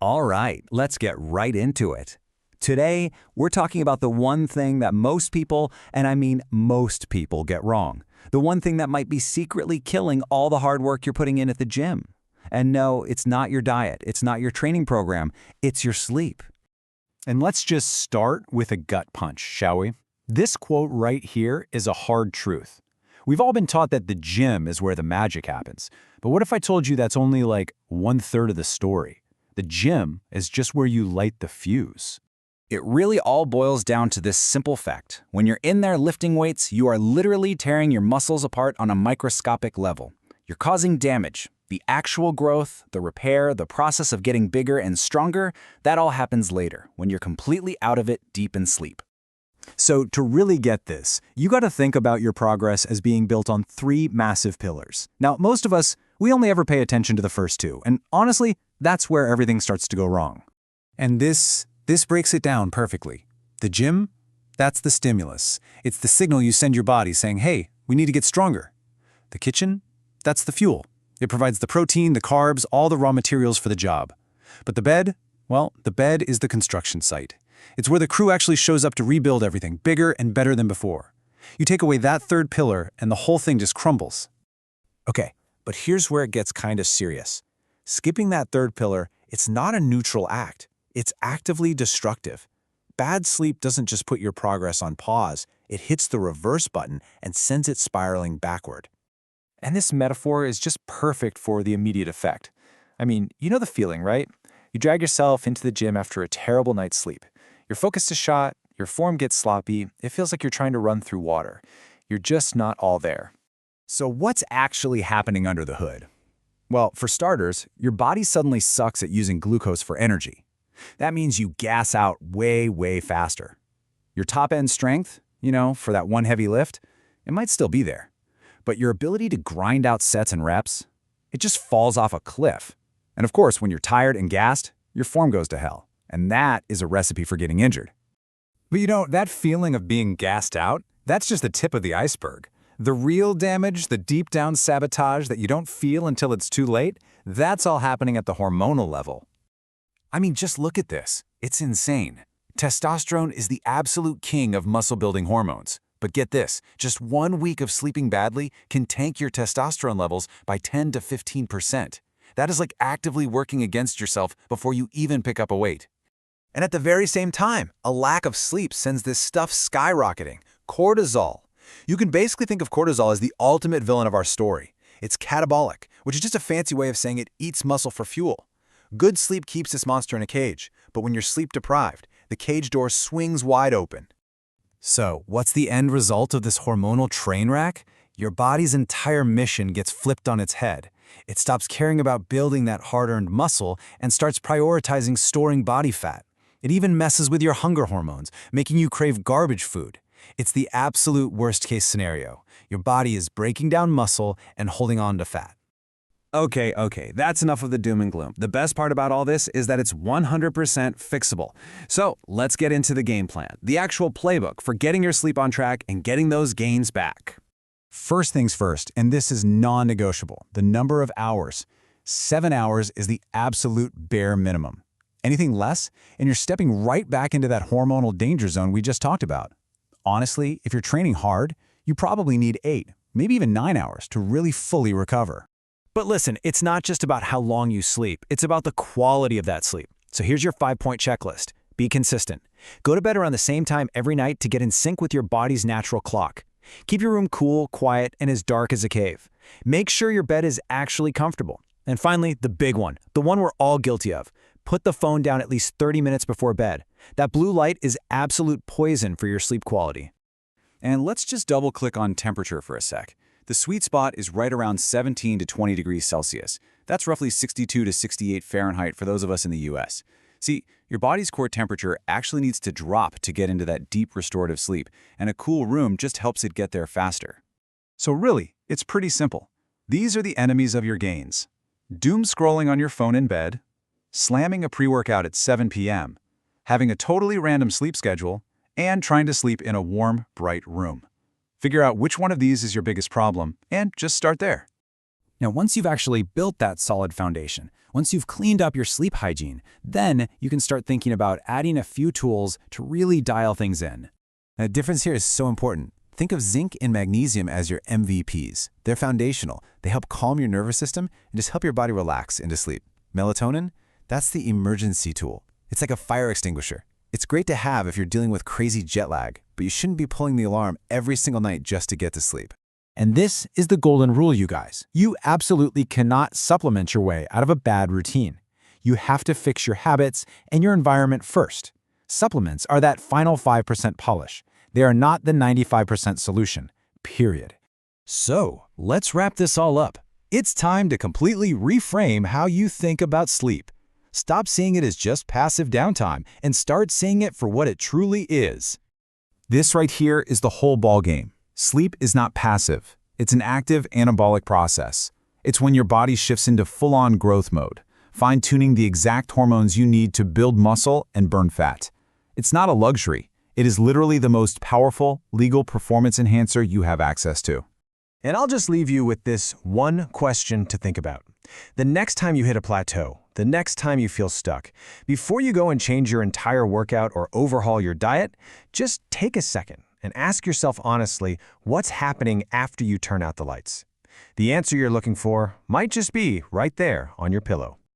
All right, let's get right into it. Today, we're talking about the one thing that most people, and I mean most people, get wrong. The one thing that might be secretly killing all the hard work you're putting in at the gym. And no, it's not your diet, it's not your training program, it's your sleep. And let's just start with a gut punch, shall we? This quote right here is a hard truth. We've all been taught that the gym is where the magic happens. But what if I told you that's only like 1/3 of the story? The gym is just where you light the fuse. It really all boils down to this simple fact. When you're in there lifting weights, you are literally tearing your muscles apart on a microscopic level. You're causing damage. The actual growth, the repair, the process of getting bigger and stronger, that all happens later, when you're completely out of it deep in sleep. So to really get this, you got to think about your progress as being built on 3 massive pillars. Now, most of us, we only ever pay attention to the first 2, and honestly, that's where everything starts to go wrong. And this breaks it down perfectly. The gym, that's the stimulus. It's the signal you send your body saying, hey, we need to get stronger. The kitchen, that's the fuel. It provides the protein, the carbs, all the raw materials for the job. But the bed, well, the bed is the construction site. It's where the crew actually shows up to rebuild everything bigger and better than before. You take away that 3rd pillar and the whole thing just crumbles. Okay, but here's where it gets kind of serious. Skipping that 3rd pillar, it's not a neutral act. It's actively destructive. Bad sleep doesn't just put your progress on pause, it hits the reverse button and sends it spiraling backward. And this metaphor is just perfect for the immediate effect. I mean, you know the feeling, right? You drag yourself into the gym after a terrible night's sleep. Your focus is shot, your form gets sloppy, it feels like you're trying to run through water. You're just not all there. So what's actually happening under the hood? Well, for starters, your body suddenly sucks at using glucose for energy. That means you gas out way faster. Your top-end strength, for that one heavy lift, it might still be there. But your ability to grind out sets and reps, it just falls off a cliff. And of course, when you're tired and gassed, your form goes to hell. And that is a recipe for getting injured. But that feeling of being gassed out, that's just the tip of the iceberg. The real damage, the deep down sabotage that you don't feel until it's too late, that's all happening at the hormonal level. I mean, just look at this. It's insane. Testosterone is the absolute king of muscle-building hormones. But get this, just 1 week of sleeping badly can tank your testosterone levels by 10 to 15%. That is like actively working against yourself before you even pick up a weight. And at the very same time, a lack of sleep sends this stuff skyrocketing, cortisol. You can basically think of cortisol as the ultimate villain of our story. It's catabolic, which is just a fancy way of saying it eats muscle for fuel. Good sleep keeps this monster in a cage, but when you're sleep deprived, the cage door swings wide open. So, what's the end result of this hormonal train wreck? Your body's entire mission gets flipped on its head. It stops caring about building that hard-earned muscle and starts prioritizing storing body fat. It even messes with your hunger hormones, making you crave garbage food. It's the absolute worst-case scenario. Your body is breaking down muscle and holding on to fat. Okay, that's enough of the doom and gloom. The best part about all this is that it's 100% fixable. So let's get into the game plan, the actual playbook for getting your sleep on track and getting those gains back. First things first, and this is non-negotiable, the number of hours. 7 hours is the absolute bare minimum. Anything less, and you're stepping right back into that hormonal danger zone we just talked about. Honestly, if you're training hard, you probably need 8, maybe even 9 hours to really fully recover. But listen, it's not just about how long you sleep, it's about the quality of that sleep. So here's your 5-point checklist. Be consistent. Go to bed around the same time every night to get in sync with your body's natural clock. Keep your room cool, quiet, and as dark as a cave. Make sure your bed is actually comfortable. And finally, the big one, the one we're all guilty of. Put the phone down at least 30 minutes before bed. That blue light is absolute poison for your sleep quality. And let's just double-click on temperature for a sec. The sweet spot is right around 17 to 20 degrees Celsius. That's roughly 62 to 68 Fahrenheit for those of us in the US. See, your body's core temperature actually needs to drop to get into that deep restorative sleep, and a cool room just helps it get there faster. So really, it's pretty simple. These are the enemies of your gains. Doom scrolling on your phone in bed, slamming a pre-workout at 7 p.m., having a totally random sleep schedule, and trying to sleep in a warm, bright room. Figure out which one of these is your biggest problem, and just start there. Now, once you've actually built that solid foundation, Once you've cleaned up your sleep hygiene, then you can start thinking about adding a few tools to really dial things in. The difference here is so important. Think of zinc and magnesium as your MVPs. They're foundational. They help calm your nervous system and just help your body relax into sleep. Melatonin? That's the emergency tool. It's like a fire extinguisher. It's great to have if you're dealing with crazy jet lag, but you shouldn't be pulling the alarm every single night just to get to sleep. And this is the golden rule, you guys. You absolutely cannot supplement your way out of a bad routine. You have to fix your habits and your environment first. Supplements are that final 5% polish. They are not the 95% solution, period. So, let's wrap this all up. It's time to completely reframe how you think about sleep. Stop seeing it as just passive downtime and start seeing it for what it truly is. This right here is the whole ballgame. Sleep is not passive. It's an active anabolic process. It's when your body shifts into full-on growth mode, fine-tuning the exact hormones you need to build muscle and burn fat. It's not a luxury. It is literally the most powerful, legal performance enhancer you have access to. And I'll just leave you with this one question to think about. The next time you hit a plateau, the next time you feel stuck, before you go and change your entire workout or overhaul your diet, just take a second and ask yourself honestly what's happening after you turn out the lights. The answer you're looking for might just be right there on your pillow.